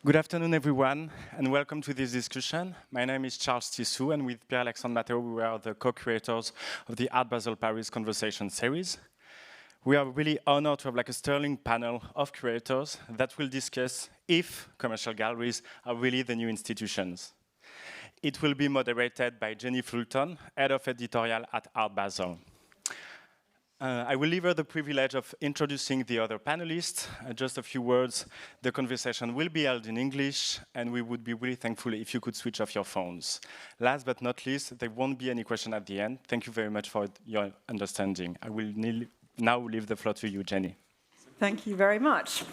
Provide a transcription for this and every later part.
Good afternoon, everyone, and welcome to this discussion. My name is Charles Tissou, and with Pierre-Alexandre Matteo, we are the co-creators of the Art Basel Paris Conversation series. We are really honored to have a sterling panel of curators that will discuss if commercial galleries are really the new institutions. It will be moderated by Jeni Fulton, head of editorial at Art Basel. I will leave her the privilege of introducing the other panelists. Just a few words. The conversation will be held in English, and we would be really thankful if you could switch off your phones. Last but not least, there won't be any question at the end. Thank you very much for your understanding. I will now leave the floor to you, Jeni. Thank you very much.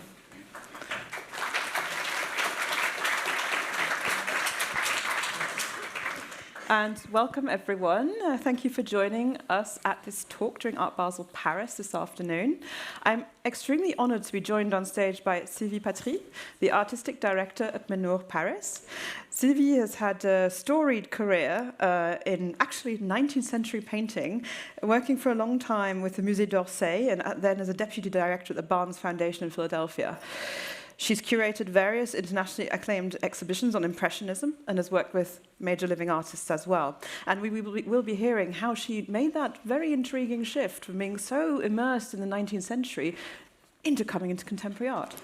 And welcome, everyone. Thank you for joining us at this talk during Art Basel Paris this afternoon. I'm extremely honored to be joined on stage by Sylvie Patry, the artistic director at Mennour Paris. Sylvie has had a storied career in actually 19th century painting, working for a long time with the Musée d'Orsay and then as a deputy director at the Barnes Foundation in Philadelphia. She's curated various internationally acclaimed exhibitions on Impressionism and has worked with major living artists as well. And we will be hearing how she made that very intriguing shift from being so immersed in the 19th century into coming into contemporary art.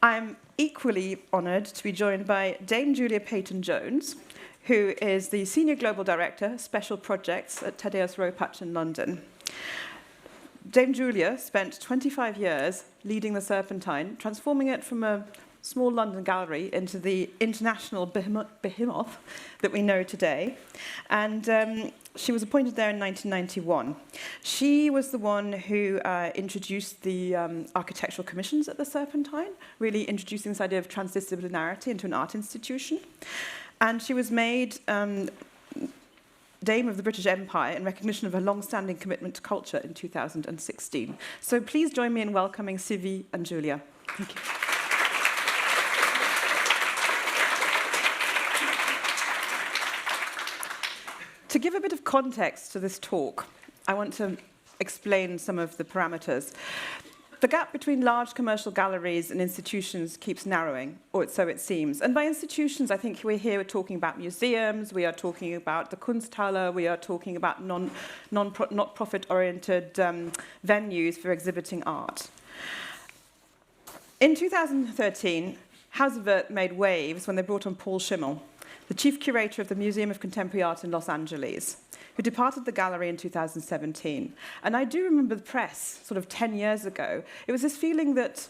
I'm equally honoured to be joined by Dame Julia Peyton-Jones, who is the Senior Global Director, Special Projects at Thaddaeus Ropac in London. Dame Julia spent 25 years leading the Serpentine, transforming it from a small London gallery into the international behemoth that we know today. And she was appointed there in 1991. She was the one who introduced the architectural commissions at the Serpentine, really introducing this idea of transdisciplinarity into an art institution. And she was made Dame of the British Empire in recognition of her long-standing commitment to culture in 2016. So please join me in welcoming Sylvie and Julia. Thank you. To give a bit of context to this talk, I want to explain some of the parameters. The gap between large commercial galleries and institutions keeps narrowing, or so it seems. And by institutions, I think we're talking about museums, we are talking about the Kunsthalle, we are talking about not profit-oriented venues for exhibiting art. In 2013, House of Vert made waves when they brought on Paul Schimmel, the chief curator of the Museum of Contemporary Art in Los Angeles, who departed the gallery in 2017. And I do remember the press, sort of 10 years ago. It was this feeling that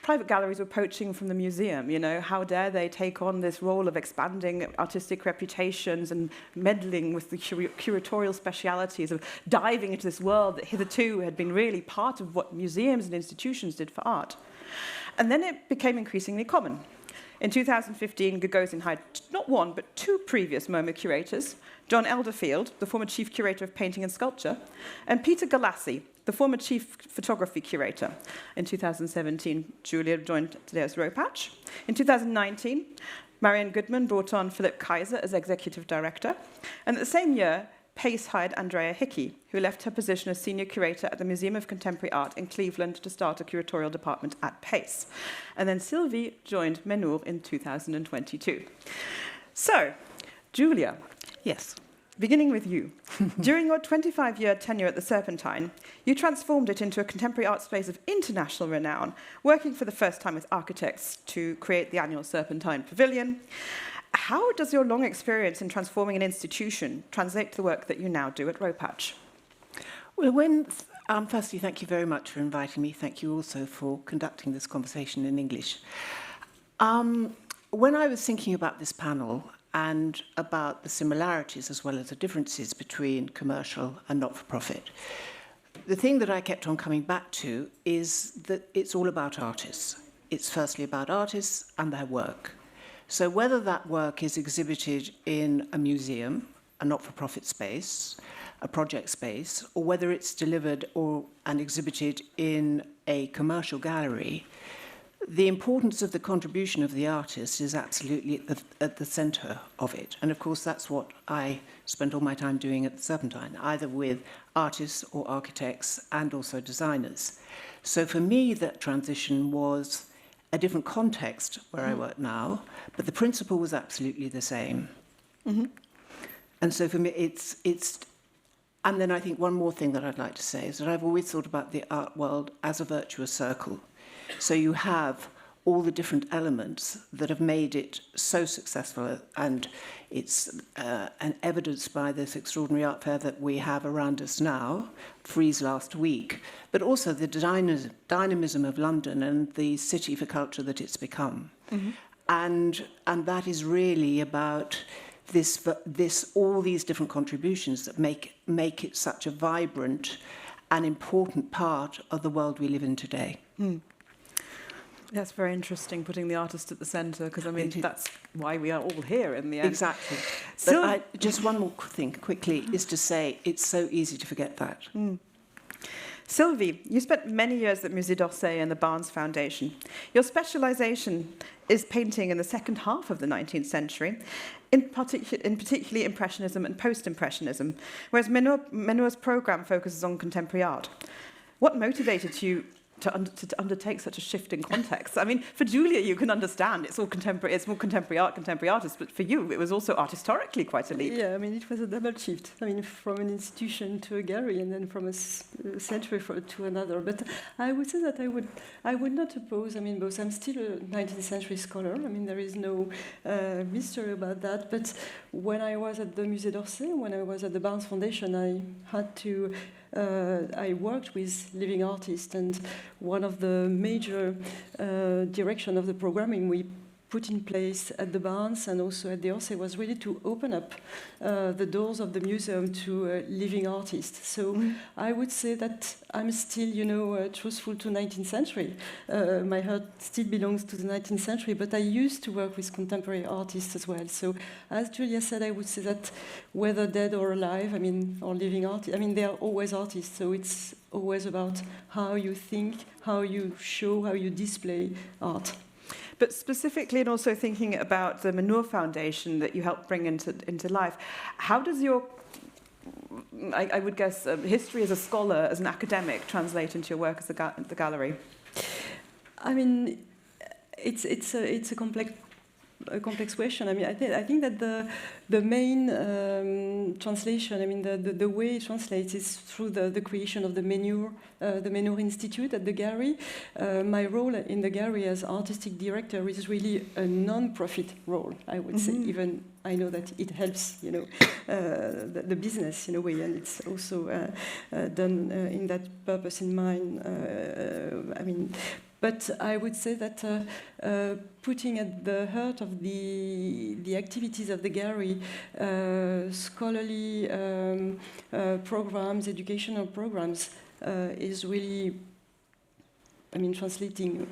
private galleries were poaching from the museum. You know, how dare they take on this role of expanding artistic reputations and meddling with the curatorial specialities of diving into this world that hitherto had been really part of what museums and institutions did for art. And then it became increasingly common. In 2015, Gagosian hired not one, but two previous MoMA curators, John Elderfield, the former chief curator of painting and sculpture, and Peter Galassi, the former chief photography curator. In 2017, Julia joined Thaddaeus Ropac. In 2019, Marianne Goodman brought on Philip Kaiser as executive director. And at the same year, Pace hired Andrea Hickey, who left her position as senior curator at the Museum of Contemporary Art in Cleveland to start a curatorial department at Pace. And then Sylvie joined Mennour in 2022. So, Julia. Yes. Beginning with you. During your 25-year tenure at the Serpentine, you transformed it into a contemporary art space of international renown, working for the first time with architects to create the annual Serpentine Pavilion. How does your long experience in transforming an institution translate to the work that you now do at Ropac? Well, firstly, thank you very much for inviting me. Thank you also for conducting this conversation in English. When I was thinking about this panel and about the similarities as well as the differences between commercial and not-for-profit, the thing that I kept on coming back to is that it's all about artists. It's firstly about artists and their work. So whether that work is exhibited in a museum, a not-for-profit space, a project space, or whether it's delivered and exhibited in a commercial gallery, the importance of the contribution of the artist is absolutely at the centre of it. And of course, that's what I spent all my time doing at the Serpentine, either with artists or architects and also designers. So for me, that transition was a different context where I work now, but the principle was absolutely the same. And so for me, it's. And then I think one more thing that I'd like to say is that I've always thought about the art world as a virtuous circle. So you have all the different elements that have made it so successful, and it's and evidenced by this extraordinary art fair that we have around us now, Frieze last week, but also the dynamism of London and the city for culture that it's become. And that is really about all these different contributions that make it such a vibrant and important part of the world we live in today. That's very interesting, putting the artist at the centre, because I mean that's why we are all here in the end. Exactly. But just one more thing quickly is to say it's so easy to forget that. Sylvie, you spent many years at Musée d'Orsay and the Barnes Foundation. Your specialisation is painting in the second half of the 19th century, in particularly Impressionism and Post-Impressionism, whereas Mennour's programme focuses on contemporary art. What motivated you to undertake such a shift in context? I mean, for Julia, you can understand it's all contemporary, it's more contemporary art, contemporary artists, but for you, it was also art historically quite a leap. Yeah, I mean, it was a double shift. I mean, from an institution to a gallery, and then from a century to another. But I would say that I would not oppose. I mean, both. I'm still a 19th century scholar. I mean, there is no mystery about that. But when I was at the Musée d'Orsay, when I was at the Barnes Foundation, I had to. I worked with living artists, and one of the major direction of the programming we put in place at the Barnes and also at the Orsay was really to open up the doors of the museum to living artists. So I would say that I'm still, truthful to 19th century. My heart still belongs to the 19th century, but I used to work with contemporary artists as well. So as Julia said, I would say that whether dead or alive, I mean, or living artists, I mean, they are always artists. So it's always about how you think, how you show, how you display art. But specifically, and also thinking about the Mennour Foundation that you helped bring into life, how does your, I would guess, history as a scholar, as an academic, translate into your work as the gallery? I mean, it's a complex question. I mean, I think that the main translation, I mean, the way it translates is through the creation of the Mennour Institute at the gallery. My role in the gallery as artistic director is really a non-profit role, I would say. Even I know that it helps, the business in a way, and it's also done in that purpose in mind. I mean. But I would say that putting at the heart of the activities of the gallery scholarly programs, educational programs, is really, I mean, translating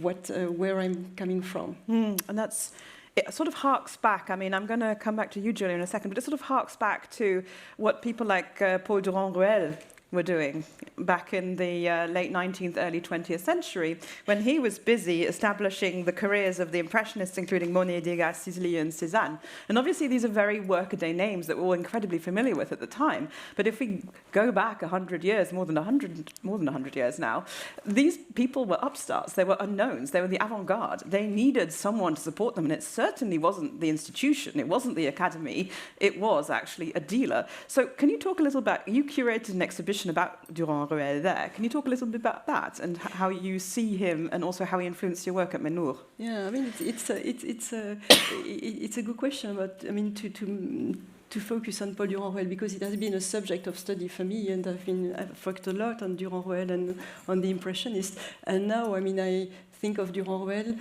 where I'm coming from. And it sort of harks back. I mean, I'm going to come back to you, Julia, in a second, but it sort of harks back to what people like Paul Durand-Ruel were doing back in the late 19th, early 20th century, when he was busy establishing the careers of the Impressionists, including Monet, Degas, Sisley, and Cézanne. And obviously, these are very workaday names that we're all incredibly familiar with at the time. But if we go back 100 years, more than 100 years now, these people were upstarts. They were unknowns. They were the avant-garde. They needed someone to support them, and it certainly wasn't the institution. It wasn't the academy. It was actually a dealer. So can you talk a little about, you curated an exhibition about Durand-Ruel there. Can you talk a little bit about that and how you see him and also how he influenced your work at Mennour? Yeah, I mean it's a good question, but I mean to focus on Paul Durand-Ruel because it has been a subject of study for me, and I've worked a lot on Durand-Ruel and on the Impressionists, and now I mean I think of Durand-Ruel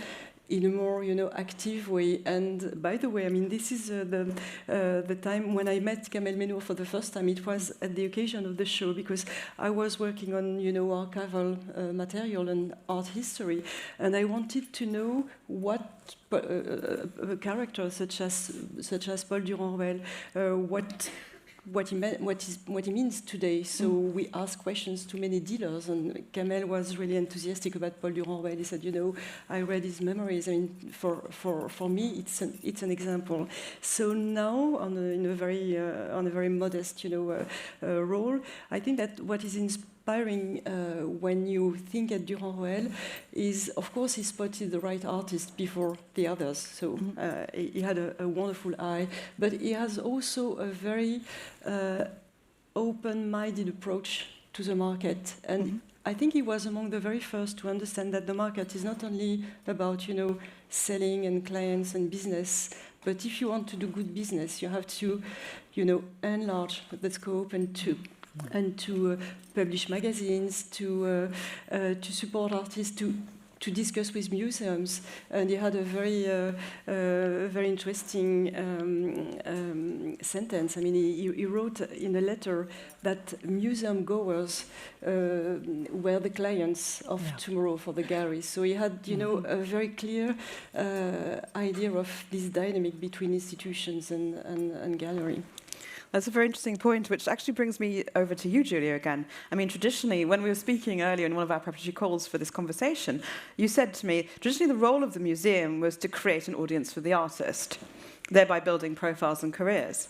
in a more, active way. And by the way, I mean, this is the time when I met Kamel Mennour for the first time. It was at the occasion of the show because I was working on, archival material and art history, and I wanted to know what a character such as Paul Durand-Ruel, what he means today. So we asked questions to many dealers, and Kamel was really enthusiastic about Paul Durand-Ruel. He said, I read his memories. I mean, for me, it's an example. So now, on a very modest, role, I think that what is inspiring when you think at Durand-Ruel is, of course, he spotted the right artist before the others. So he had a wonderful eye, but he has also a very open-minded approach to the market. And I think he was among the very first to understand that the market is not only about, selling and clients and business, but if you want to do good business, you have to, enlarge the scope and to publish magazines, to support artists, to discuss with museums. And he had a very interesting sentence. I mean, he wrote in a letter that museum goers were the clients of tomorrow for the gallery. So he had, a very clear idea of this dynamic between institutions and gallery. That's a very interesting point, which actually brings me over to you, Julia, again. I mean, traditionally, when we were speaking earlier in one of our preparatory calls for this conversation, you said to me, traditionally the role of the museum was to create an audience for the artist, thereby building profiles and careers.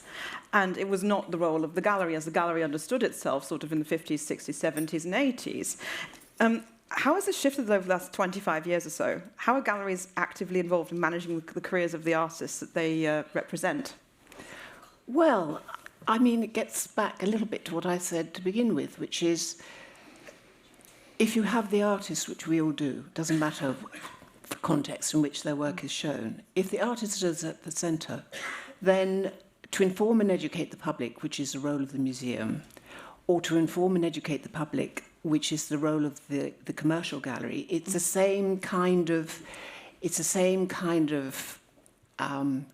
And it was not the role of the gallery, as the gallery understood itself sort of in the 50s, 60s, 70s, and 80s. How has this shifted over the last 25 years or so? How are galleries actively involved in managing the careers of the artists that they represent? Well, I mean, it gets back a little bit to what I said to begin with, which is if you have the artist, which we all do, doesn't matter the context in which their work is shown, if the artist is at the centre, then to inform and educate the public, which is the role of the museum, or to inform and educate the public, which is the role of the commercial gallery, it's the same kind of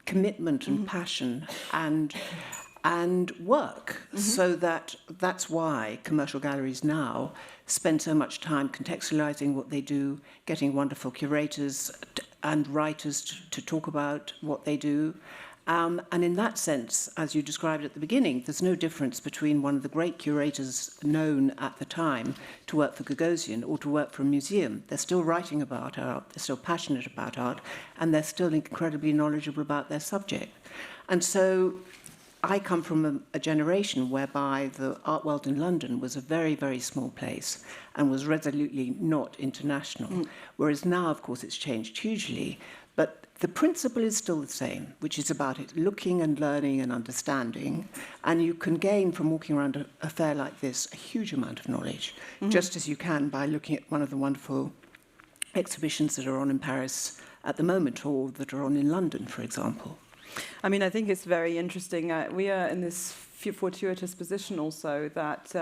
commitment and passion and work. So that's why commercial galleries now spend so much time contextualizing what they do, getting wonderful curators and writers to talk about what they do. And in that sense, as you described at the beginning, there's no difference between one of the great curators known at the time to work for Gagosian or to work for a museum. They're still writing about art, they're still passionate about art, and they're still incredibly knowledgeable about their subject. And so I come from a generation whereby the art world in London was a very, very small place and was resolutely not international, whereas now, of course, it's changed hugely. But the principle is still the same, which is about it looking and learning and understanding, and you can gain from walking around a fair like this a huge amount of knowledge, just as you can by looking at one of the wonderful exhibitions that are on in Paris at the moment, or that are on in London, for example. I mean, I think it's very interesting. We are in this fortuitous position also that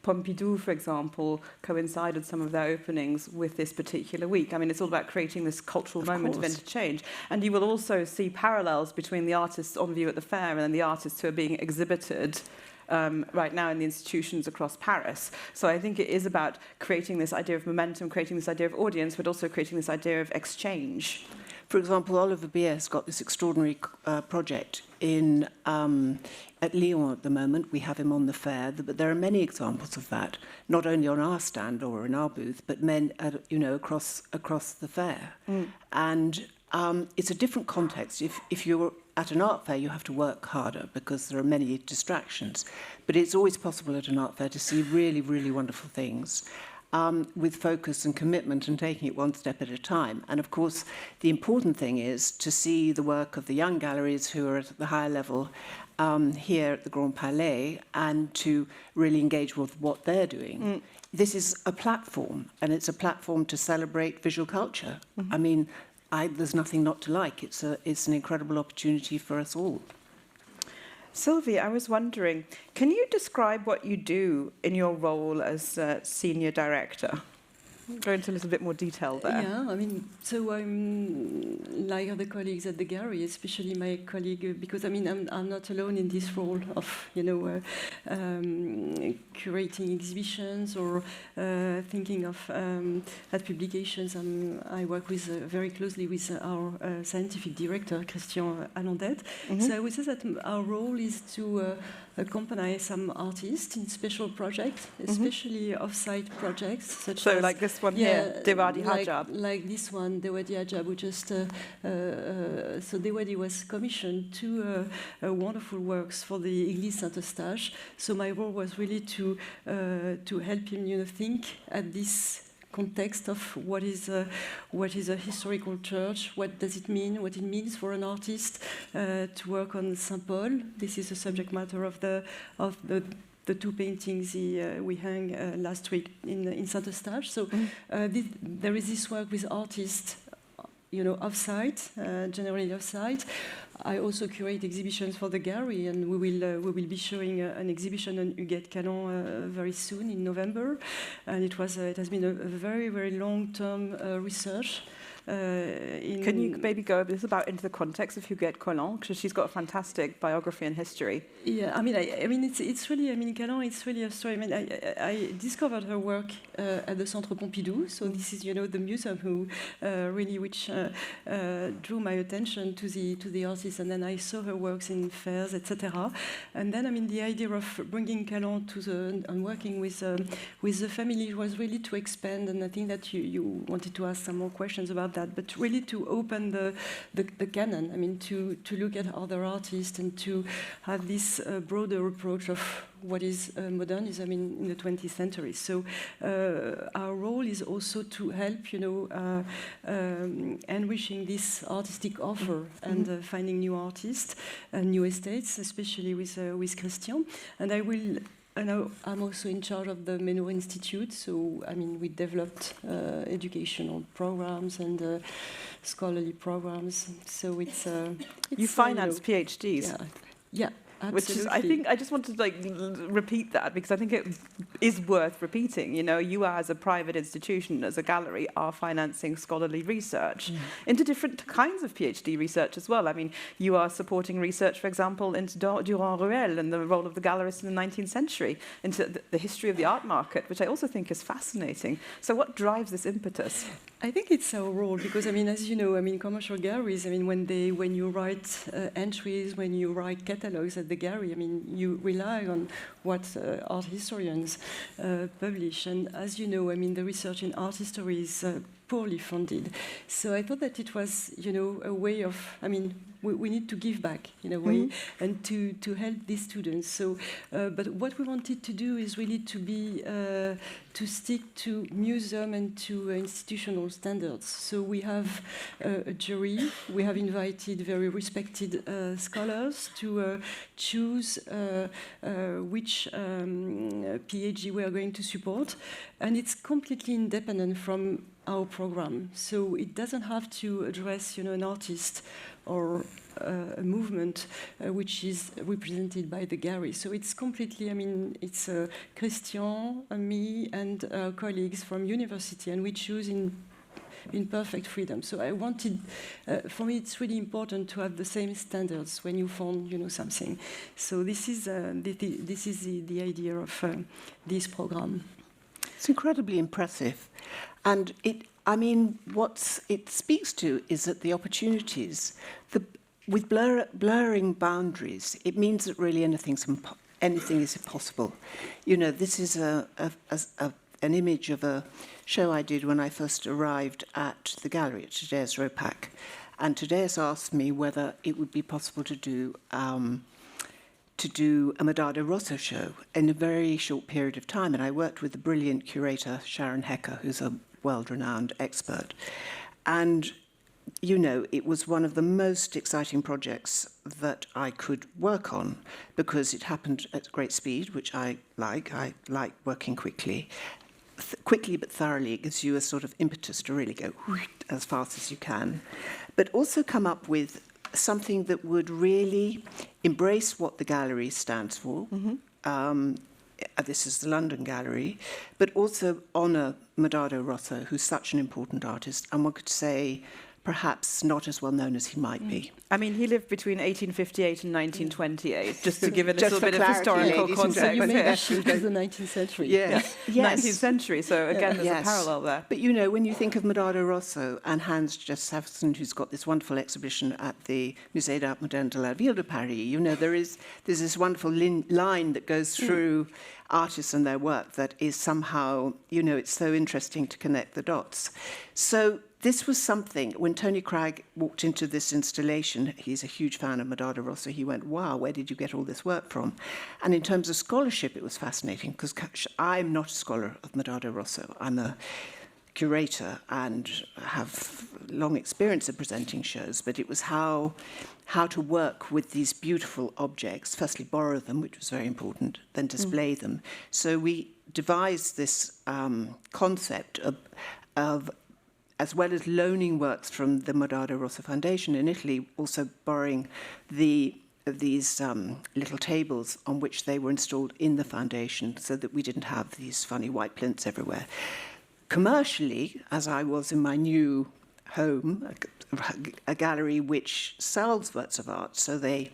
Pompidou, for example, coincided some of their openings with this particular week. I mean, it's all about creating this cultural moment of interchange. And you will also see parallels between the artists on view at the fair and then the artists who are being exhibited right now in the institutions across Paris. So I think it is about creating this idea of momentum, creating this idea of audience, but also creating this idea of exchange. For example, Oliver Bier's got this extraordinary project at Lyon at the moment. We have him on the fair, but there are many examples of that, not only on our stand or in our booth, but across the fair. And it's a different context. If you're at an art fair, you have to work harder because there are many distractions. But it's always possible at an art fair to see really, really wonderful things. With focus and commitment and taking it one step at a time. And of course, the important thing is to see the work of the young galleries who are at the higher level here at the Grand Palais and to really engage with what they're doing. This is a platform, and it's a platform to celebrate visual culture. I mean, there's nothing not to like. It's an incredible opportunity for us all. Sylvie, I was wondering, can you describe what you do in your role as senior director? Go into a little bit more detail there. Yeah, I mean, so I'm like other colleagues at the gallery, especially my colleague, because I mean, I'm not alone in this role of, curating exhibitions or thinking of at publications. I work with very closely with our scientific director, Christian Allandet. So I would say that our role is to accompany some artists in special projects, especially off-site projects. Such So as, like this one here, Dewadi Hajab. Like this one, Dewadi Hajab, who just, so Dewadi was commissioned two wonderful works for the Église Saint-Eustache. So my role was really to help him, think at this context of what is a historical church, what does it mean, what it means for an artist to work on Saint Paul. This is the subject matter of the two paintings we hung last week in Saint-Eustache. So there is this work with artists, off-site, generally off-site. I also curate exhibitions for the gallery, and we will be showing an exhibition on Huguette Calan very soon in November. And it has been a very, very long-term research. Can you maybe go a bit into the context of Huguette Calan, because she's got a fantastic biography and history. Yeah, I mean, it's really, Calan, it's really a story. I discovered her work at the Centre Pompidou. So this is, the museum which drew my attention to the artist, and then I saw her works in fairs, etc. And then, the idea of bringing Calan and working with the family was really to expand. And I think that you wanted to ask some more questions about that, but really to open the canon, to look at other artists and to have this broader approach of what is modernism in the 20th century. So our role is also to help, enriching this artistic offer and finding new artists and new estates, especially with Christian. And I'm also in charge of the Mennour Institute, so we developed educational programs and scholarly programs. So it's you finance PhDs. Yeah. Absolutely. Which is, I just want to repeat that, because I think it is worth repeating. You as a private institution, as a gallery, are financing scholarly research into different kinds of PhD research as well. You are supporting research, for example, into Durand-Ruel and the role of the gallerist in the 19th century, into the history of the art market, which I also think is fascinating. So what drives this impetus? I think it's our role, because as you know, commercial galleries, when you write entries, when you write catalogs at the gallery, you rely on what art historians publish, and as you know, the research in art history is poorly funded. So I thought that it was, a way of, we need to give back in a way and to help these students. So, but what we wanted to do is really to stick to museum and to institutional standards. So we have a jury. We have invited very respected scholars to choose which PhD we are going to support, and it's completely independent from our program. So it doesn't have to address, an artist or a movement which is represented by the gallery. So it's completely, it's Christian, me, and our colleagues from university, and we choose in perfect freedom. So I wanted, for me, it's really important to have the same standards when you found, something. So this is the idea of this program. It's incredibly impressive, and what it speaks to is that the opportunities, with blurring boundaries, it means that really anything is possible. This is an image of a show I did when I first arrived at the gallery at Thaddaeus Ropac, and Thaddaeus asked me whether it would be possible to do a Medard Rosso show in a very short period of time, and I worked with the brilliant curator Sharon Hecker, who's a world-renowned expert, and it was one of the most exciting projects that I could work on, because it happened at great speed, which I like. I like working quickly but thoroughly. It gives you a sort of impetus to really go as fast as you can, but also come up with something that would really embrace what the gallery stands for. This is the London Gallery, but also honour Medard Rosso, who's such an important artist, and one could say perhaps not as well known as he might be. I mean, he lived between 1858 and 1928, just to give a Just little for bit of clarity, historical ladies and context. gentlemen. You made here. a shift of the 19th century. Yes. 19th century, so again, there's Yes. a parallel there. But you know, when you think of Moderator Rosso and Hans Gustafsson, who's got this wonderful exhibition at the Musée d'Art Moderne de la Ville de Paris, you know, there's this wonderful line that goes through artists and their work that is somehow, you know, it's so interesting to connect the dots. So this was something, when Tony Cragg walked into this installation, he's a huge fan of Moderator Rosso, he went, wow, where did you get all this work from? And in terms of scholarship, it was fascinating, because I'm not a scholar of Moderator Rosso. I'm a curator and have long experience of presenting shows, but it was how to work with these beautiful objects, firstly borrow them, which was very important, then display them. So we devised this concept of as well as loaning works from the Moderator Rosso Foundation in Italy, also borrowing these little tables on which they were installed in the foundation so that we didn't have these funny white plinths everywhere. Commercially, as I was in my new home, a gallery which sells works of art, so they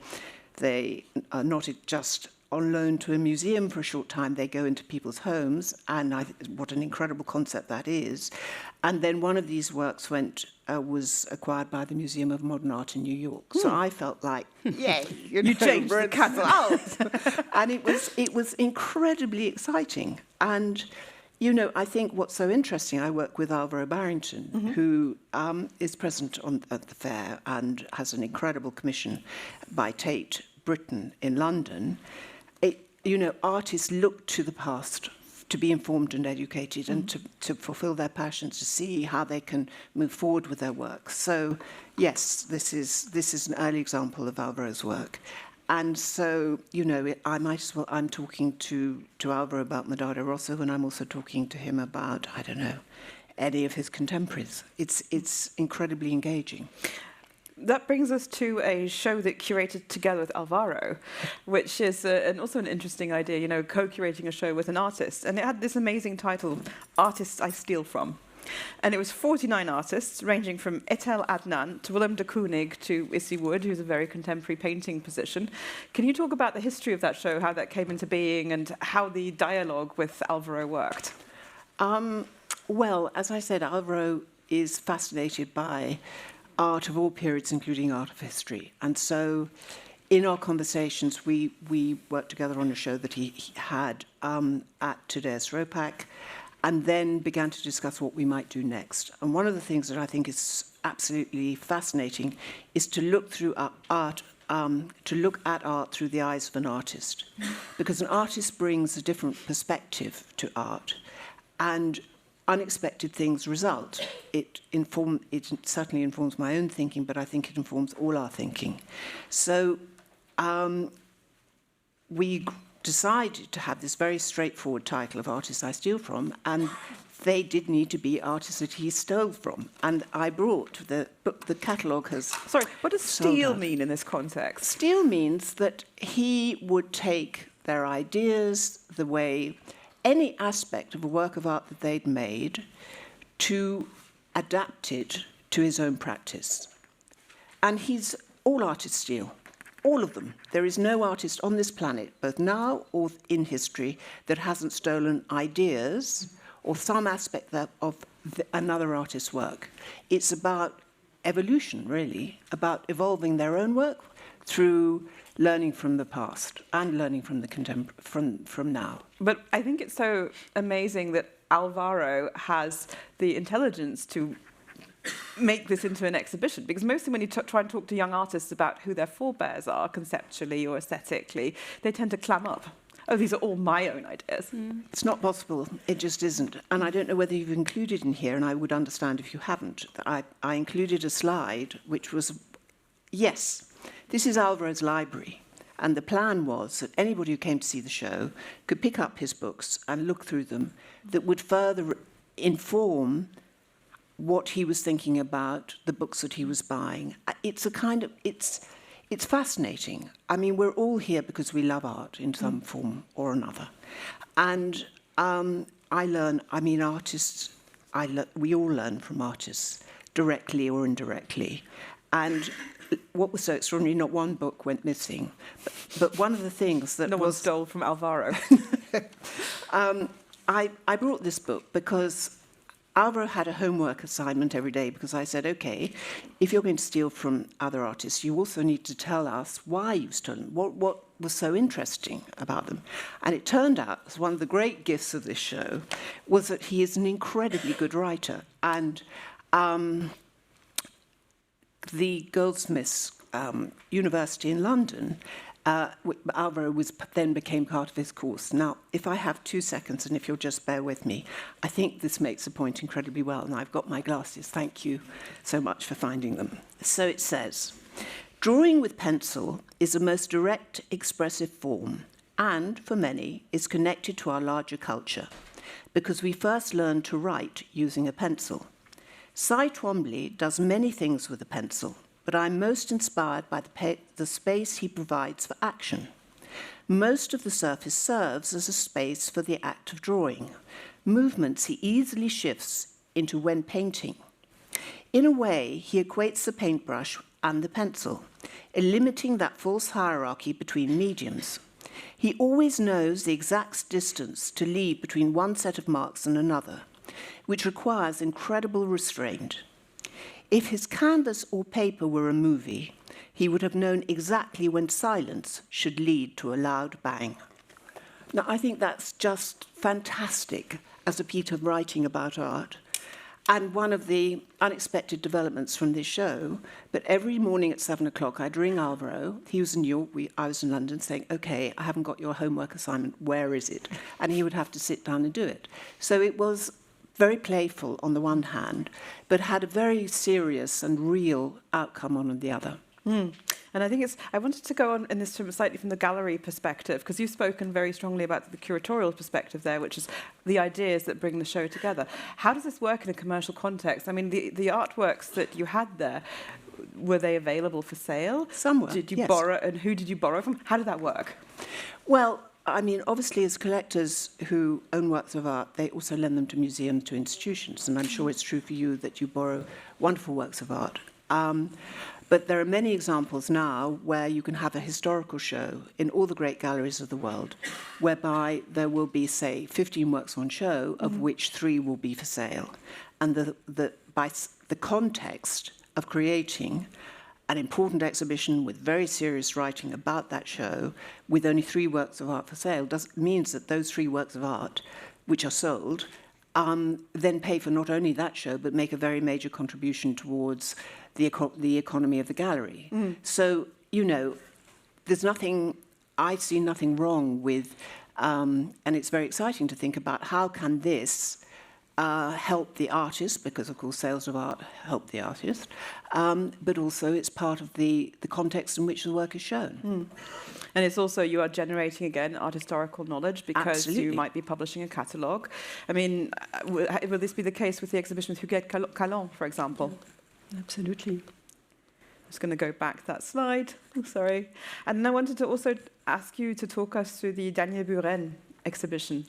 are not just on loan to a museum for a short time, they go into people's homes, and what an incredible concept that is. And then one of these works was acquired by the Museum of Modern Art in New York. So I felt like, yay, You changed the catalogue. And it was incredibly exciting. And you know, I think what's so interesting, I work with Alvaro Barrington, who is present at the fair and has an incredible commission by Tate Britain in London. You know, artists look to the past to be informed and educated and to fulfill their passions, to see how they can move forward with their work. So, yes, this is an early example of Alvaro's work. And so, you know, I'm talking to Alvaro about Moderator Rosso, and I'm also talking to him about, I don't know, any of his contemporaries. It's incredibly engaging. That brings us to a show that curated together with Alvaro, which is also an interesting idea, you know, co-curating a show with an artist. And it had this amazing title, Artists I Steal From. And it was 49 artists, ranging from Etel Adnan to Willem de Kooning to Issy Wood, who's a very contemporary painting position. Can you talk about the history of that show, how that came into being, and how the dialogue with Alvaro worked? Well, as I said, Alvaro is fascinated by art of all periods, including art of history. And so in our conversations, we worked together on a show that he had at Thaddaeus Ropac, and then began to discuss what we might do next. And one of the things that I think is absolutely fascinating is to look through art, to look at art through the eyes of an artist, because an artist brings a different perspective to art, and unexpected things result. It certainly informs my own thinking, but I think it informs all our thinking. So we decided to have this very straightforward title of Artists I Steal From, and they did need to be artists that he stole from. And I brought the catalogue has... Sorry, what does steal mean in this context? Steal means that he would take their ideas, the way, any aspect of a work of art that they'd made, to adapt it to his own practice. And all artists steal. All of them. There is no artist on this planet, both now or in history, that hasn't stolen ideas or some aspect of another artist's work. It's about evolution, really, about evolving their own work through learning from the past and learning from the from now. But I think it's so amazing that Alvaro has the intelligence to make this into an exhibition, because mostly when you try and talk to young artists about who their forebears are conceptually or aesthetically, they tend to clam up. Oh, these are all my own ideas. It's not possible. It just isn't. And I don't know whether you've included in here, and I would understand if you haven't, that I included a slide which was, yes, this is Alvaro's library. And the plan was that anybody who came to see the show could pick up his books and look through them that would further inform what he was thinking about, the books that he was buying. It's a kind of, it's fascinating. I mean, we're all here because we love art in some form or another. And we all learn from artists directly or indirectly. And what was so extraordinary, not one book went missing. But one of the things that no one stole from Alvaro. I brought this book because Alvaro had a homework assignment every day, because I said, okay, if you're going to steal from other artists, you also need to tell us why you've stolen, what was so interesting about them. And it turned out, as one of the great gifts of this show, was that he is an incredibly good writer. And the Goldsmiths University in London, Alvaro then became part of his course. Now, if I have 2 seconds, and if you'll just bear with me, I think this makes the point incredibly well, and I've got my glasses. Thank you so much for finding them. So it says, drawing with pencil is a most direct, expressive form, and, for many, is connected to our larger culture, because we first learned to write using a pencil. Cy Twombly does many things with a pencil, but I'm most inspired by the space he provides for action. Most of the surface serves as a space for the act of drawing, movements he easily shifts into when painting. In a way, he equates the paintbrush and the pencil, limiting that false hierarchy between mediums. He always knows the exact distance to leave between one set of marks and another, which requires incredible restraint. If his canvas or paper were a movie, he would have known exactly when silence should lead to a loud bang. Now, I think that's just fantastic as a piece of writing about art. And one of the unexpected developments from this show, but every morning at 7 o'clock, I'd ring Alvaro. He was in New York, I was in London, saying, okay, I haven't got your homework assignment, where is it? And he would have to sit down and do it. So it was very playful on the one hand, but had a very serious and real outcome on the other. And I think I wanted to go on in this slightly from the gallery perspective, because you've spoken very strongly about the curatorial perspective there, which is the ideas that bring the show together. How does this work in a commercial context? I mean, the artworks that you had there, were they available for sale? Some were, Did you yes. borrow, and who did you borrow from? How did that work? Well, I mean, obviously, as collectors who own works of art, they also lend them to museums, to institutions, and I'm sure it's true for you that you borrow wonderful works of art. But there are many examples now where you can have a historical show in all the great galleries of the world, whereby there will be, say, 15 works on show, of which 3 will be for sale. And by the context of creating an important exhibition with very serious writing about that show, with only 3 works of art for sale, means that those 3 works of art, which are sold, then pay for not only that show, but make a very major contribution towards the economy of the gallery. So, you know, I see nothing wrong with, and it's very exciting to think about how can this help the artist, because of course sales of art help the artist, but also it's part of the context in which the work is shown. And it's also, you are generating, again, art historical knowledge, because Absolutely. you might be publishing a catalogue. I mean, will this be the case with the exhibition with Huguette Calon, for example? Absolutely. I'm just going to go back that slide. Oh, sorry. And I wanted to also ask you to talk us through the Daniel Buren exhibition.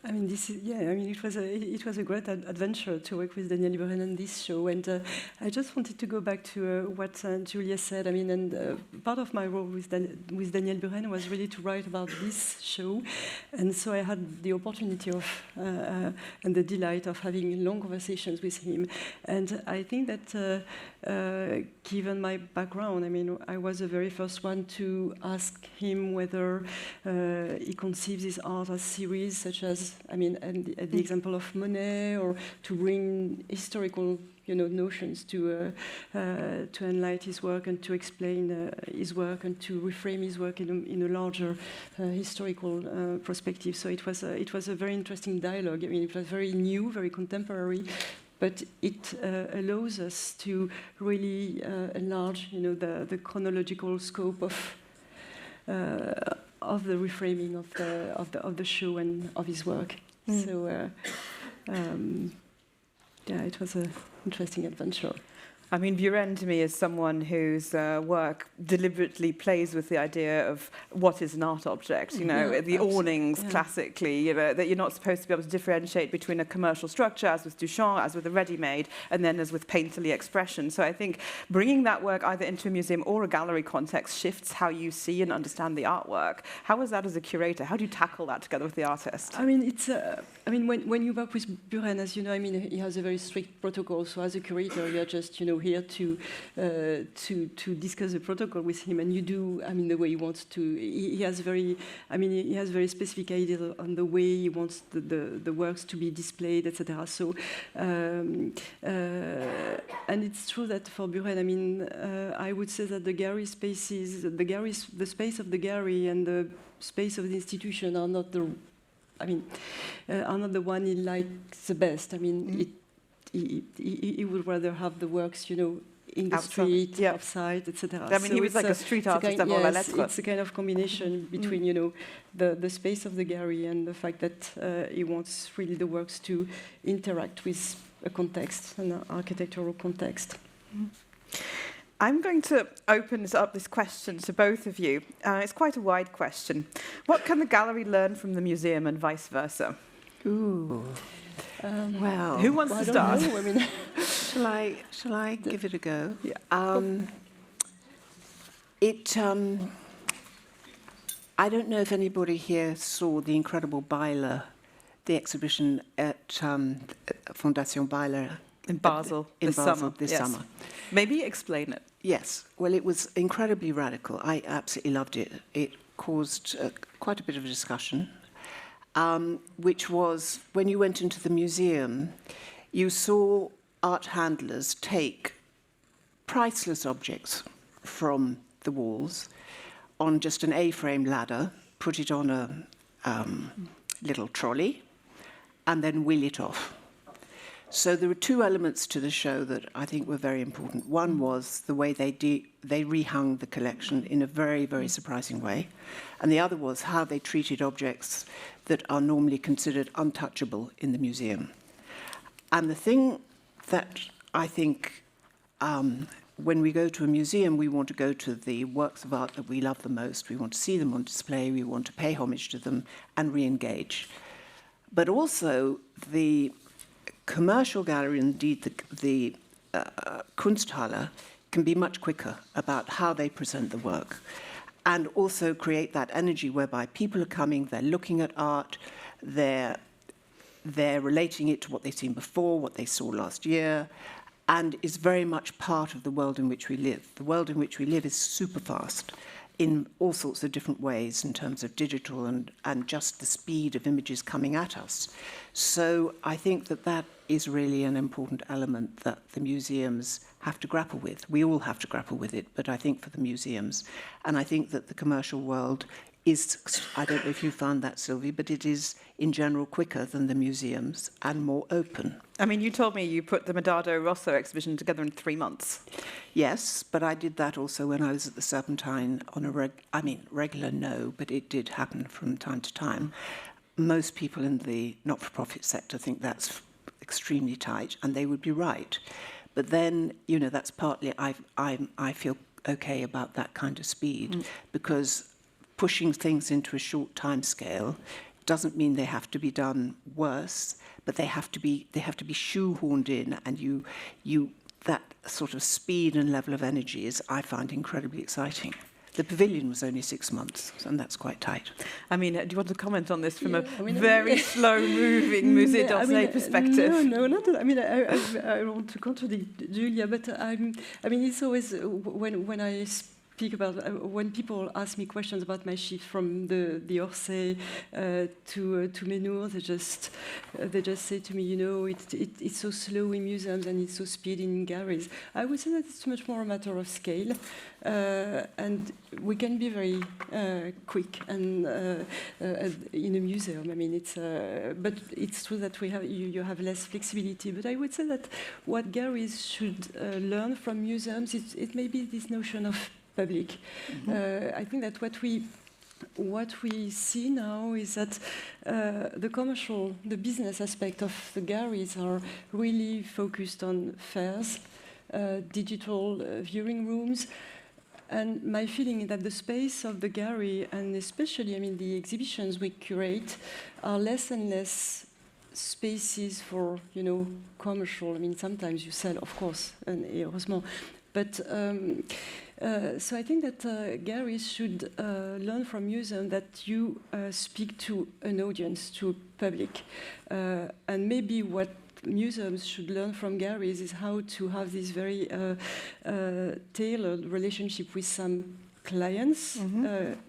I mean, it was a great adventure to work with Daniel Buren on this show, and I just wanted to go back to what Julia said. I mean, and part of my role with Daniel Buren was really to write about this show, and so I had the opportunity of and the delight of having long conversations with him. And I think that given my background, I mean, I was the very first one to ask him whether he conceives his art as series, such as, I mean, and the example of Monet, or to bring historical, notions to enlighten his work and to explain his work and to reframe his work in a larger historical perspective. So it was a very interesting dialogue. I mean, it was very new, very contemporary, but it allows us to really enlarge, the chronological scope of the reframing of the show and of his work. So, it was an interesting adventure. I mean, Buren to me is someone whose work deliberately plays with the idea of what is an art object. You know, Yeah, the awnings yeah. classically, you know, that you're not supposed to be able to differentiate between a commercial structure, as with Duchamp, as with a ready-made, and then as with painterly expression. So I think bringing that work either into a museum or a gallery context shifts how you see and understand the artwork. How is that as a curator? How do you tackle that together with the artist? I mean, it's. I mean, when you work with Buren, as you know, I mean, he has a very strict protocol. So as a curator, you're just, you know, here to discuss the protocol with him, and you do, I mean, the way he wants to. He has very, I mean, he has very specific ideas on the way he wants the works to be displayed, etc. So, and it's true that for Buren, I mean, I would say that the gallery spaces, the space of the gallery and the space of the institution are not the. I mean, are not the one he likes the best. I mean, he would rather have the works, you know, in the Outside, street, yeah. outside, etc. I mean, he was like a street artist avant la lettre. It's a kind of combination between, you know, the space of the gallery and the fact that he wants really the works to interact with a context, an architectural context. I'm going to open this question to both of you. It's quite a wide question. What can the gallery learn from the museum and vice versa? Ooh. Well, Who wants to start? I mean, shall I give it a go? Yeah. I don't know if anybody here saw the incredible Byler, the exhibition at Fondation Byler In Basel in this Basel summer. this Yes. summer. Maybe explain it. Yes, well, it was incredibly radical. I absolutely loved it. It caused quite a bit of a discussion, which was when you went into the museum, you saw art handlers take priceless objects from the walls on just an A-frame ladder, put it on a little trolley, and then wheel it off. So there were two elements to the show that I think were very important. One was the way they rehung the collection in a very, very surprising way. And the other was how they treated objects that are normally considered untouchable in the museum. And the thing that I think when we go to a museum, we want to go to the works of art that we love the most. We want to see them on display. We want to pay homage to them and re-engage. But also the commercial gallery, indeed the Kunsthalle, can be much quicker about how they present the work and also create that energy whereby people are coming, they're looking at art, they're relating it to what they've seen before, what they saw last year, and is very much part of the world in which we live. The world in which we live is super fast in all sorts of different ways in terms of digital and just the speed of images coming at us. So I think that is really an important element that the museums have to grapple with. We all have to grapple with it, but I think for the museums. And I think that the commercial world is, I don't know if you found that, Sylvie, but it is in general quicker than the museums and more open. I mean, you told me you put the Medado Rosso exhibition together in 3 months. Yes, but I did that also when I was at the Serpentine on regular no, but it did happen from time to time. Most people in the not-for-profit sector think that's extremely tight, and they would be right. But then, you know, that's partly I feel okay about that kind of speed because pushing things into a short time scale doesn't mean they have to be done worse, but they have to be shoehorned in, and you that sort of speed and level of energy is, I find, incredibly exciting. The pavilion was only 6 months, and that's quite tight. I mean, do you want to comment on this from very slow-moving Musée d'Orsay perspective? No, not that. I mean, I want to contradict Julia, but I mean, it's always when I speak about when people ask me questions about my shift from the Orsay to Mennour, they just say to me, you know, it's so slow in museums and it's so speedy in galleries. I would say that it's much more a matter of scale, and we can be very quick and in a museum. I mean, but it's true that you have less flexibility. But I would say that what galleries should learn from museums, it may be this notion of public. I think that what we see now is that the business aspect of the galleries are really focused on fairs, digital viewing rooms. And my feeling is that the space of the gallery, and especially, I mean, the exhibitions we curate, are less and less spaces for, you know, commercial. I mean, sometimes you sell, of course, and heureusement. But so I think that galleries should learn from museums that you speak to an audience, to public. And maybe what museums should learn from galleries is how to have this very tailored relationship with some clients,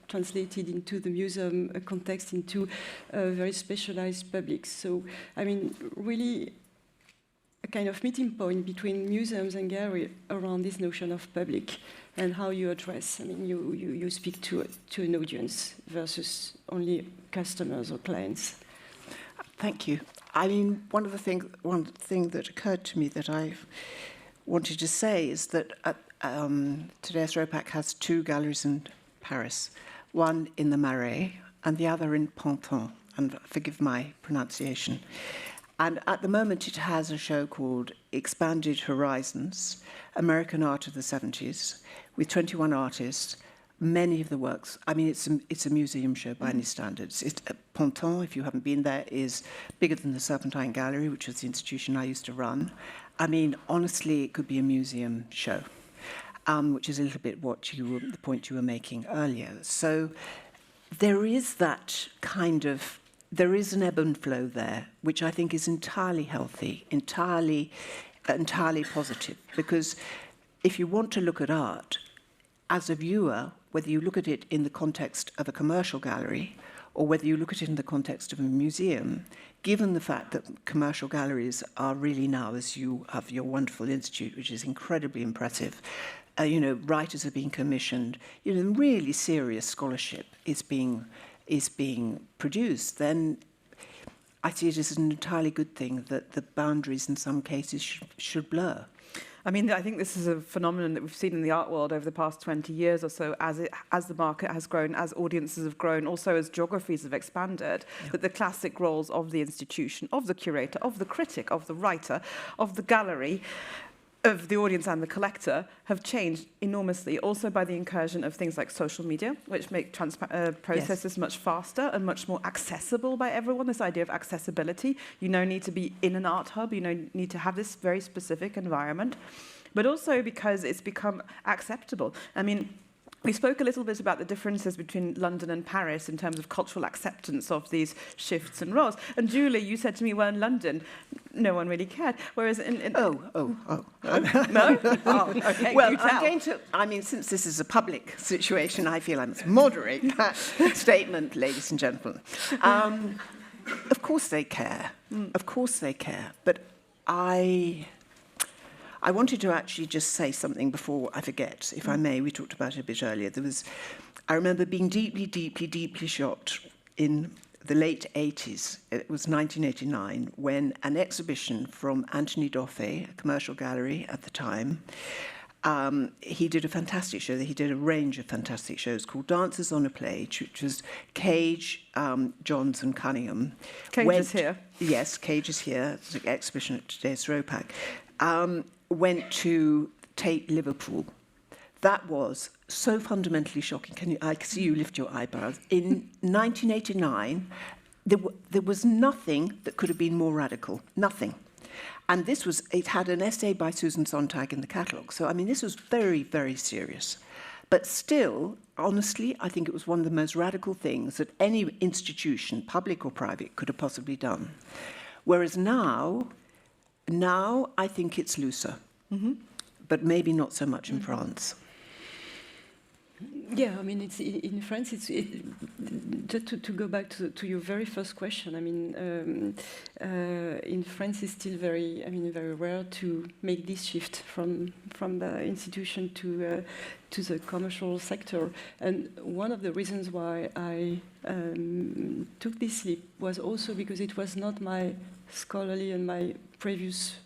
translated into the museum context, into very specialized publics. So, I mean, really a kind of meeting point between museums and gallery around this notion of public and how you address. I mean, you speak to an audience versus only customers or clients. Thank you. I mean, one thing that occurred to me that I wanted to say is that Thaddaeus Ropac has 2 galleries in Paris, one in the Marais and the other in Fulton, and forgive my pronunciation. And at the moment, it has a show called Expanded Horizons, American Art of the 70s, with 21 artists. Many of the works, I mean, it's a museum show by any standards. Fulton, if you haven't been there, is bigger than the Serpentine Gallery, which is the institution I used to run. I mean, honestly, it could be a museum show, which is a little bit the point you were making earlier. So there is that kind of, there is an ebb and flow there, which I think is entirely healthy, entirely positive. Because if you want to look at art, as a viewer, whether you look at it in the context of a commercial gallery or whether you look at it in the context of a museum, given the fact that commercial galleries are really now, as you have your wonderful institute, which is incredibly impressive, you know, writers are being commissioned, you know, really serious scholarship is being produced, then I see it as an entirely good thing that the boundaries in some cases should blur. I mean, I think this is a phenomenon that we've seen in the art world over the past 20 years or so, as the market has grown, as audiences have grown, also as geographies have expanded, that the classic roles of the institution, of the curator, of the critic, of the writer, of the gallery, of the audience and the collector have changed enormously, also by the incursion of things like social media, which make processes much faster and much more accessible by everyone. This idea of accessibility. You don't need to be in an art hub, you need to have this very specific environment, but also because it's become acceptable. I mean, we spoke a little bit about the differences between London and Paris in terms of cultural acceptance of these shifts and roles. And Julie, you said to me, well, in London, no one really cared. Whereas in No? Oh, okay, well, I'm going to, I mean, since this is a public situation, I feel I must moderate that statement, ladies and gentlemen. Of course they care. Of course they care. But I wanted to actually just say something before I forget, if I may. We talked about it a bit earlier. I remember being deeply, deeply, deeply shocked in the late 80s. It was 1989, when an exhibition from Anthony Dauphin, a commercial gallery at the time, he did a fantastic show. He did a range of fantastic shows called Dancers on a Plage, which was Cage, Johns and Cunningham. Cage is here. Yes, Cage is here. It's an exhibition at today's Ropac. Went to Tate Liverpool. That was so fundamentally shocking. I can see you lift your eyebrows. In 1989, there was nothing that could have been more radical. Nothing. And it had an essay by Susan Sontag in the catalogue. So, I mean, this was very, very serious. But still, honestly, I think it was one of the most radical things that any institution, public or private, could have possibly done. Whereas now I think it's looser, but maybe not so much in France. Yeah, I mean, it's in France. Just to go back to your very first question. I mean, in France, it's still very rare to make this shift from the institution to the commercial sector. And one of the reasons why I took this leap was also because it was not my scholarly and my previous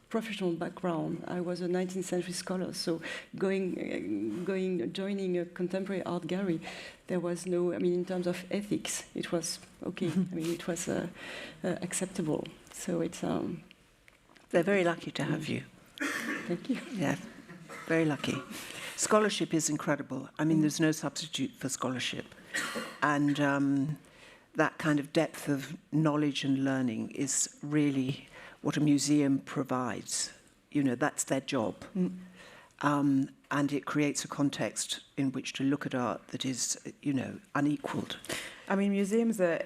professional background. I was a 19th century scholar, so joining a contemporary art gallery, there was no, I mean, in terms of ethics, it was okay. I mean, it was acceptable. So it's... They're very lucky to have you. Thank you. Yeah, very lucky. Scholarship is incredible. I mean, there's no substitute for scholarship. And that kind of depth of knowledge and learning is really what a museum provides. You know, that's their job. And it creates a context in which to look at art that is, you know, unequaled. I mean, museums are,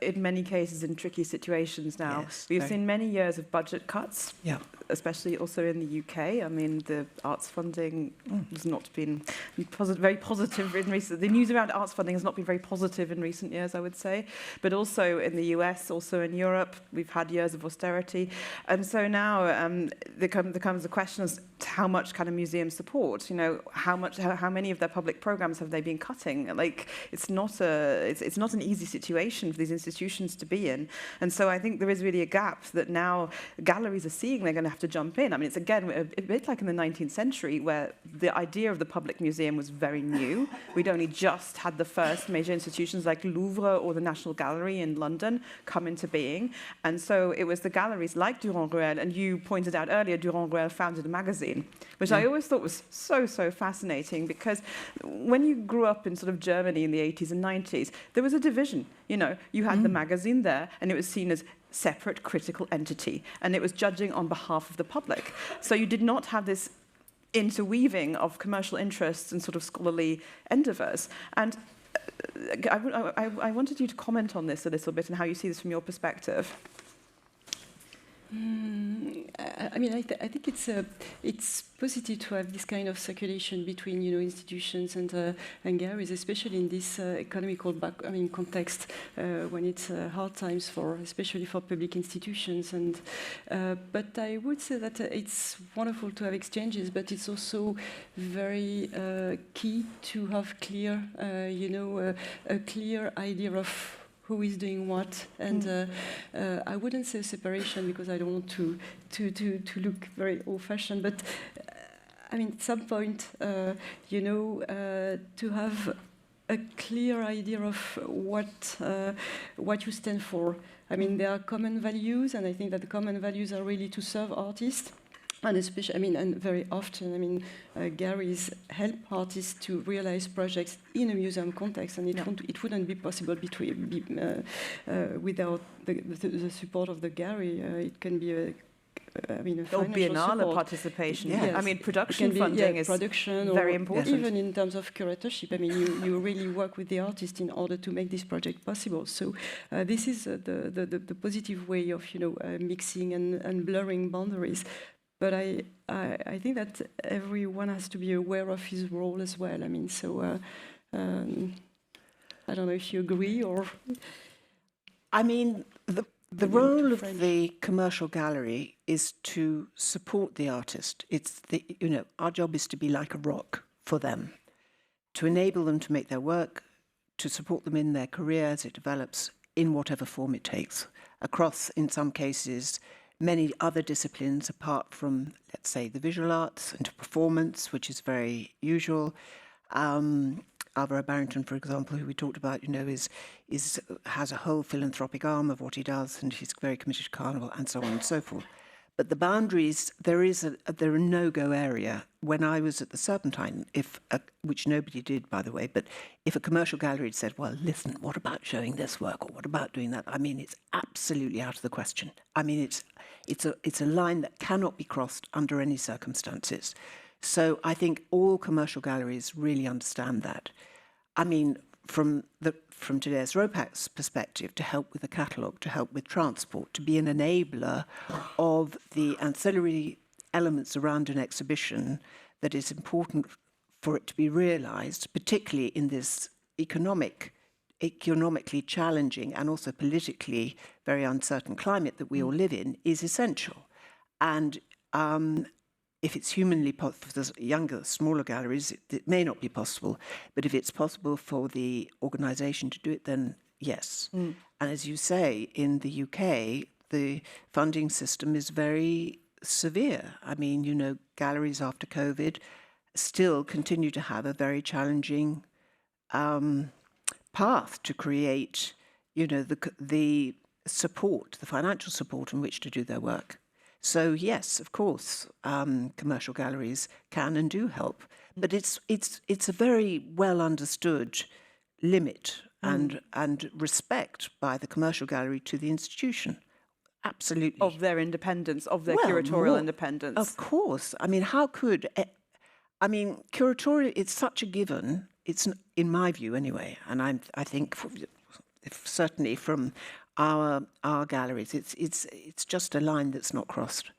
in many cases, in tricky situations now. Yes, We've seen many years of budget cuts, yeah, especially also in the UK. I mean, the arts funding has not been very positive in recent. The news around arts funding has not been very positive in recent years, I would say. But also in the US, also in Europe, we've had years of austerity, and so now there comes the question as to how much can a museum support? You know, how many of their public programs have they been cutting? Like, it's not an easy situation for these institutions to be in, and so I think there is really a gap that now galleries are seeing they're going to have to jump in. I mean, it's again a bit like in the 19th century where the idea of the public museum was very new. We'd only just had the first major institutions like Louvre or the National Gallery in London come into being, and so it was the galleries like Durand-Ruel, and you pointed out earlier, Durand-Ruel founded a magazine, which I always thought was so fascinating, because when you grew up in sort of Germany in the 80s and 90s, there was a division. You know, you had the magazine there, and it was seen as separate critical entity, and it was judging on behalf of the public. So you did not have this interweaving of commercial interests and sort of scholarly endeavours. And I wanted you to comment on this a little bit and how you see this from your perspective. I mean, I think it's positive to have this kind of circulation between, you know, institutions and galleries, especially in this economical context when it's hard times especially for public institutions. And but I would say that it's wonderful to have exchanges, but it's also very key to have clear, a clear idea of who is doing what, and I wouldn't say separation because I don't want to look very old-fashioned, but I mean, at some point, to have a clear idea of what you stand for. I mean, there are common values, and I think that the common values are really to serve artists. And especially, and very often, galleries help artists to realize projects in a museum context, and it wouldn't be possible without the support of the gallery. It can be a Biennale participation. Yeah. Yes. I mean, production funding is very important. Even in terms of curatorship, I mean, you really work with the artist in order to make this project possible. So this is the positive way of mixing and blurring boundaries. But I think that everyone has to be aware of his role as well. I mean, so I don't know if you agree or. I mean, the role of the commercial gallery is to support the artist. It's our job is to be like a rock for them, to enable them to make their work, to support them in their career as it develops in whatever form it takes, across, in some cases, many other disciplines apart from, let's say, the visual arts, into performance, which is very usual. Alvaro Barrington, for example, who we talked about, has a whole philanthropic arm of what he does, and he's very committed to Carnival, and so on and so forth. But the boundaries, there are no-go area. When I was at the Serpentine, which nobody did, by the way, but if a commercial gallery had said, well, listen, what about showing this work, or what about doing that? I mean, it's absolutely out of the question. I mean, it's a line that cannot be crossed under any circumstances. So I think all commercial galleries really understand that. I mean, from Thaddaeus Ropac's perspective, to help with the catalogue, to help with transport, to be an enabler of the ancillary elements around an exhibition that is important for it to be realised, particularly in this economically challenging and also politically very uncertain climate that we all live in, is essential. And if it's humanly possible for the younger, smaller galleries, it may not be possible. But if it's possible for the organisation to do it, then yes. And as you say, in the UK, the funding system is very severe. I mean, galleries after COVID still continue to have a very challenging path to create, the support, the financial support in which to do their work. So yes, of course, commercial galleries can and do help, but it's a very well understood limit and respect by the commercial gallery to the institution. Absolutely. Of their independence, of their Well, curatorial independence. Of course. I mean, how could... I mean, curatorial, it's such a given. It's, in my view anyway, and I think certainly from our galleries, it's just a line that's not crossed.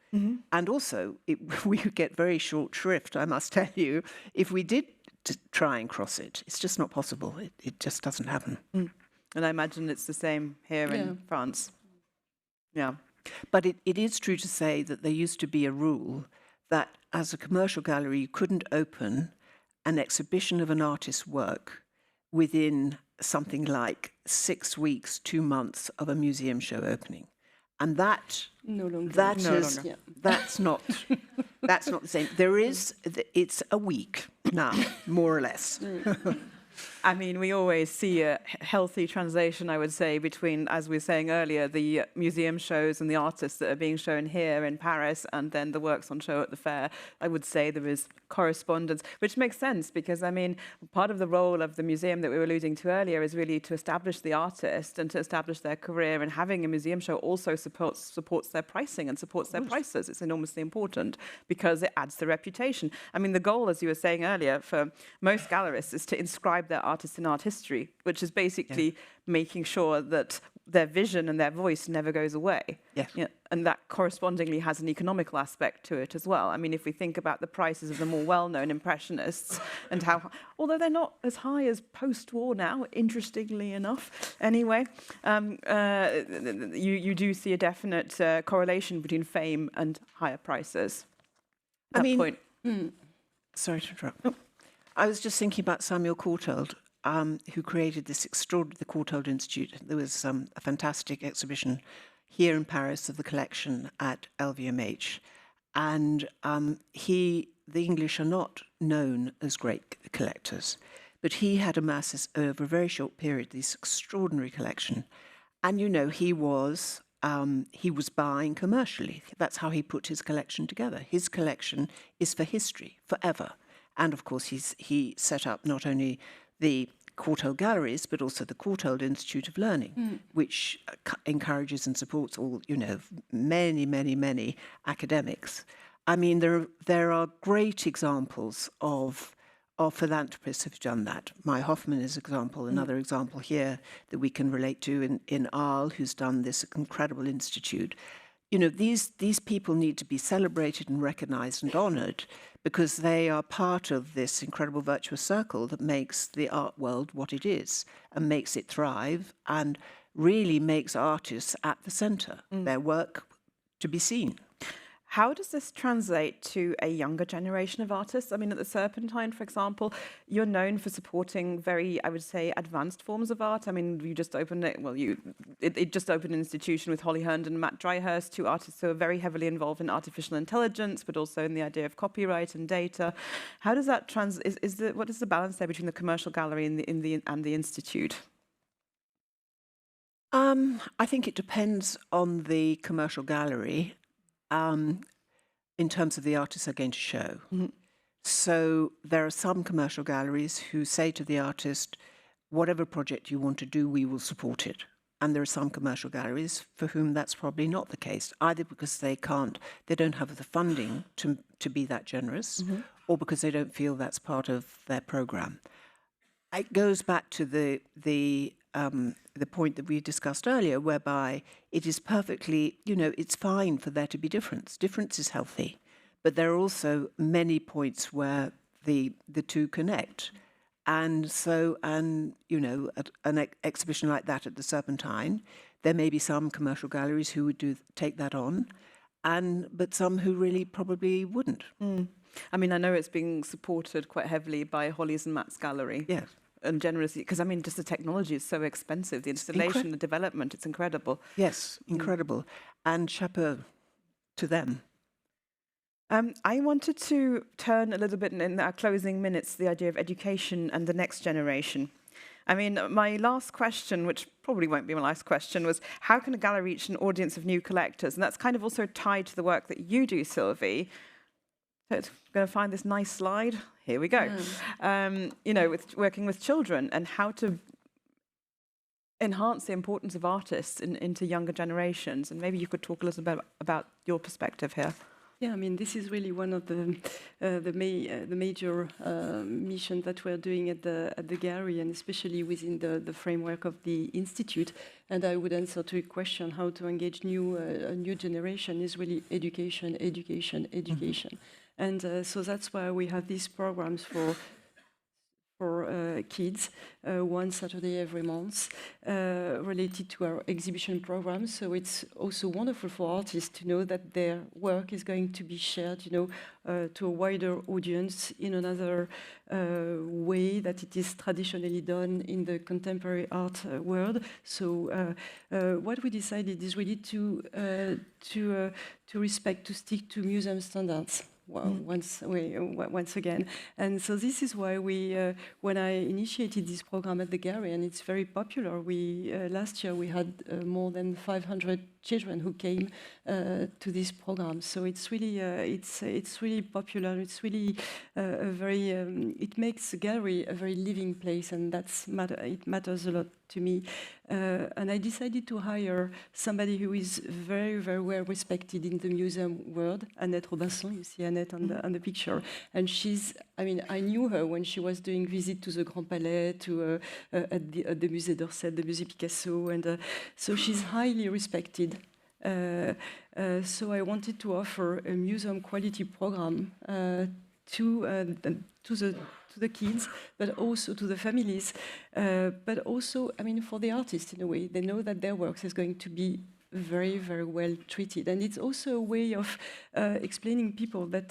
And also, we would get very short shrift, I must tell you, if we did try and cross it. It's just not possible. It just doesn't happen. And I imagine it's the same here in France. Yeah. But it is true to say that there used to be a rule that as a commercial gallery, you couldn't open an exhibition of an artist's work within something like 6 weeks, 2 months of a museum show opening. And that's not the same. It's a week now, more or less. I mean, we always see a healthy translation, I would say, between, as we were saying earlier, the museum shows and the artists that are being shown here in Paris and then the works on show at the fair. I would say there is correspondence, which makes sense because, I mean, part of the role of the museum that we were alluding to earlier is really to establish the artist and to establish their career, and having a museum show also supports their pricing and supports their prices. It's enormously important because it adds to reputation. I mean, the goal, as you were saying earlier, for most gallerists is to inscribe their artists in art history, which is basically making sure that their vision and their voice never goes away. Yes. Yeah, and that correspondingly has an economical aspect to it as well. I mean, if we think about the prices of the more well-known Impressionists and how, although they're not as high as post-war now, interestingly enough, anyway, you do see a definite correlation between fame and higher prices. I mean, sorry to interrupt. I was just thinking about Samuel Courtauld, who created this extraordinary, the Courtauld Institute. There was a fantastic exhibition here in Paris of the collection at LVMH. And the English are not known as great collectors, but he had amassed over a very short period this extraordinary collection. And, you know, he was buying commercially. That's how he put his collection together. His collection is for history, forever. And of course, he set up not only the Courtauld Galleries, but also the Courtauld Institute of Learning, which encourages and supports all, you know, many, many, many academics. I mean, there are great examples of philanthropists who've done that. Mai Hoffman is an example, another example here that we can relate to in Arles, who's done this incredible institute. You know, these people need to be celebrated and recognized and honored because they are part of this incredible virtuous circle that makes the art world what it is and makes it thrive and really makes artists at the center, their work to be seen. How does this translate to a younger generation of artists? I mean, at the Serpentine, for example, you're known for supporting very, I would say, advanced forms of art. I mean, you just opened it, well, it just opened an institution with Holly Herndon and Matt Dryhurst, two artists who are very heavily involved in artificial intelligence, but also in the idea of copyright and data. How does that what is the balance there between the commercial gallery and the institute? I think it depends on the commercial gallery. In terms of the artists are going to show. So there are some commercial galleries who say to the artist, whatever project you want to do, we will support it. And there are some commercial galleries for whom that's probably not the case, either because they don't have the funding to be that generous, or because they don't feel that's part of their program. It goes back to the point that we discussed earlier, whereby it is perfectly, you know, it's fine for there to be difference. Difference is healthy. But there are also many points where the two connect. And so, you know, an exhibition like that at the Serpentine, there may be some commercial galleries who would take that on, but some who really probably wouldn't. I mean, I know it's being supported quite heavily by Holly's and Matt's gallery. Yes. And generously, because I mean, just the technology is so expensive. The installation, the development, it's incredible. Yes, incredible. And chapeau to them. I wanted to turn a little bit in our closing minutes to the idea of education and the next generation. I mean, my last question, which probably won't be my last question, was how can a gallery reach an audience of new collectors? And that's kind of also tied to the work that you do, Sylvie. So it's going to find this nice slide. Here we go. You know, with working with children and how to enhance the importance of artists into younger generations. And maybe you could talk a little bit about your perspective here. Yeah, I mean, this is really one of the major missions that we're doing at the gallery, and especially within the framework of the institute. And I would answer to a question: how to engage a new generation is really education, education, education. And so that's why we have these programs for kids, one Saturday every month, related to our exhibition program. So it's also wonderful for artists to know that their work is going to be shared, to a wider audience in another way that it is traditionally done in the contemporary art world. So what we decided is really to respect, to stick to museum standards. Well, once again. And so this is why when I initiated this program at the gallery, and it's very popular, last year we had more than 500 children who came to this program. So it's really popular. It's really it makes the gallery a very living place, and it matters a lot to me. And I decided to hire somebody who is very, very well respected in the museum world, Annette Robinson. You see Annette on the picture. And I knew her when she was doing visit to the Grand Palais, at the Musée d'Orsay, the Musée Picasso. And so she's highly respected. So I wanted to offer a museum quality program to the kids, but also to the families, but also, for the artists in a way. They know that their work is going to be very, very well treated. And it's also a way of explaining people that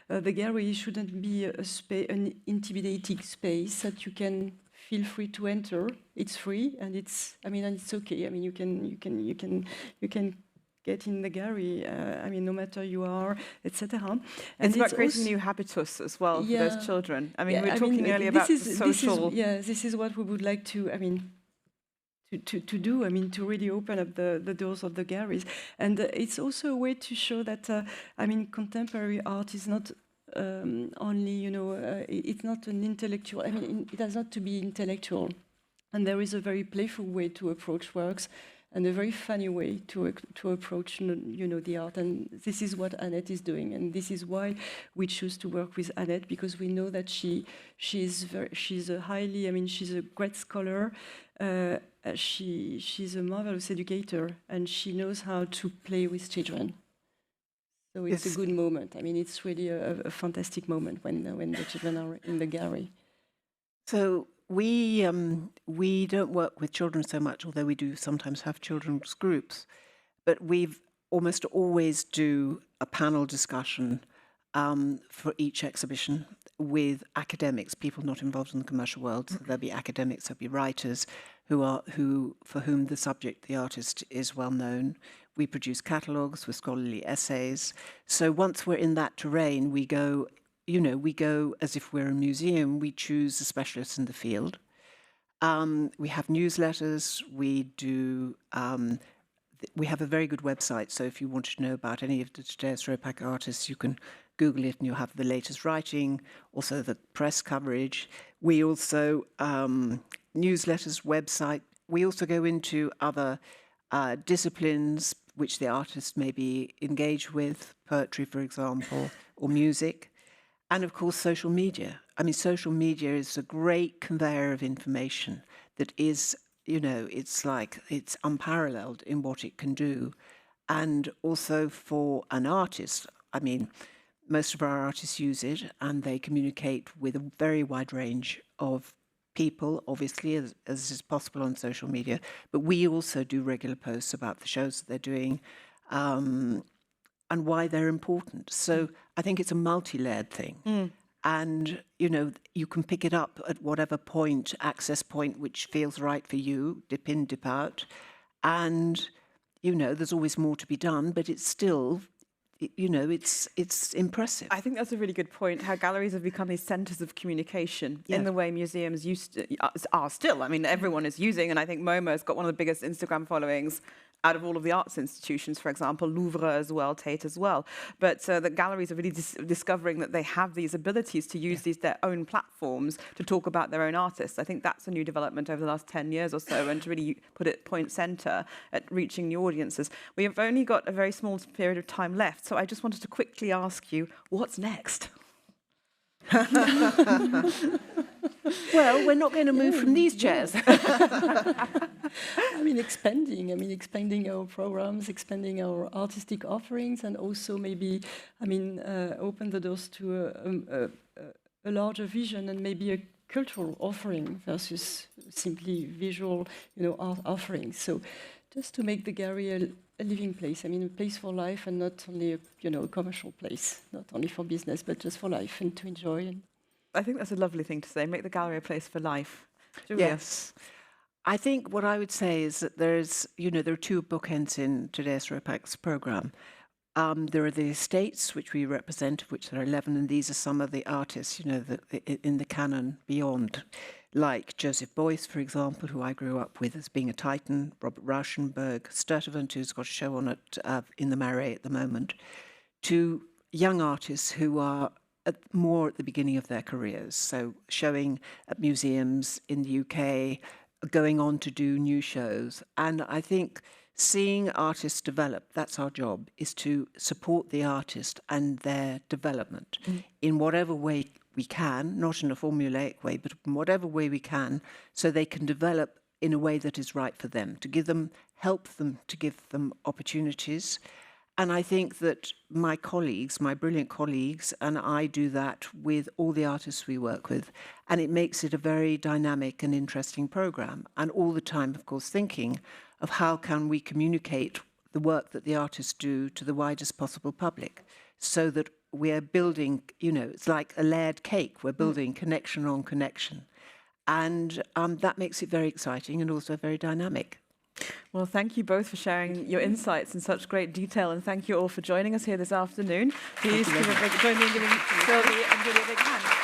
the gallery shouldn't be an intimidating space that you can feel free to enter. It's free, and it's okay. I mean, you can get in the gallery, no matter you are, etc. It's about creating new habitus as well for those children. I mean, we were talking earlier about social. This is what we would like to, to do. To really open up the doors of the galleries, and it's also a way to show that, contemporary art is not only, it's not an intellectual. It has not to be intellectual, and there is a very playful way to approach works, and a very funny way to approach, the art. And this is what Annette is doing, and this is why we choose to work with Annette, because we know that she's a great scholar. She's a marvelous educator, and she knows how to play with children. So it's a good moment. It's really a fantastic moment when the children are in the gallery. So we don't work with children so much, although we do sometimes have children's groups. But we've almost always do a panel discussion for each exhibition with academics, people not involved in the commercial world. So there'll be academics, there'll be writers for whom the subject, the artist, is well known. We produce catalogues with scholarly essays. So once we're in that terrain, we go as if we're a museum. We choose a specialist in the field. We have newsletters. We have a very good website. So if you want to know about any of the Thaddaeus Ropac artists, you can Google it and you'll have the latest writing, also the press coverage. We also, newsletters, website. We also go into other disciplines which the artist may be engaged with, poetry, for example, or music. And of course, social media. Social media is a great conveyor of information that is, it's unparalleled in what it can do. And also for an artist, most of our artists use it, and they communicate with a very wide range of people, obviously, as is possible on social media. But we also do regular posts about the shows that they're doing, and why they're important. So I think it's a multi-layered thing. And, you can pick it up at whatever point, access point, which feels right for you, dip in, dip out. And, there's always more to be done, but it's still, it's impressive. I think that's a really good point, how galleries have become these centres of communication in the way museums are still. I mean, everyone is using, and I think MoMA has got one of the biggest Instagram followings out of all of the arts institutions, for example, Louvre as well, Tate as well. But the galleries are really discovering that they have these abilities to use their own platforms to talk about their own artists. I think that's a new development over the last 10 years or so, and to really put it point centre at reaching new audiences. We have only got a very small period of time left, so I just wanted to quickly ask you, what's next? Well, we're not going to move from these chairs. expanding our programs, expanding our artistic offerings, and also maybe, open the doors to a larger vision and maybe a cultural offering versus simply visual, art offerings. So, just to make the gallery a living place. A place for life, and not only a commercial place, not only for business, but just for life and to enjoy. I think that's a lovely thing to say. Make the gallery a place for life. Julia. Yes. I think what I would say is that there are two bookends in Thaddaeus Ropac's program. There are the estates, which we represent, of which there are 11, and these are some of the artists, in the canon beyond, like Joseph Beuys, for example, who I grew up with as being a Titan, Robert Rauschenberg, Sturtevant, who's got a show on in the Marais at the moment, to young artists who are more at the beginning of their careers, so showing at museums in the UK, going on to do new shows. And I think seeing artists develop, that's our job, is to support the artist and their development in whatever way we can, not in a formulaic way, but in whatever way we can, so they can develop in a way that is right for them, to help them, to give them opportunities. And I think that my brilliant colleagues, and I do that with all the artists we work with. And it makes it a very dynamic and interesting program. And all the time, of course, thinking of how can we communicate the work that the artists do to the widest possible public, so that we're building, it's like a layered cake. We're building connection on connection. And that makes it very exciting and also very dynamic. Well, thank you both for sharing your insights in such great detail, and thank you all for joining us here this afternoon. Please join me in giving Sylvie and Julia a big hand.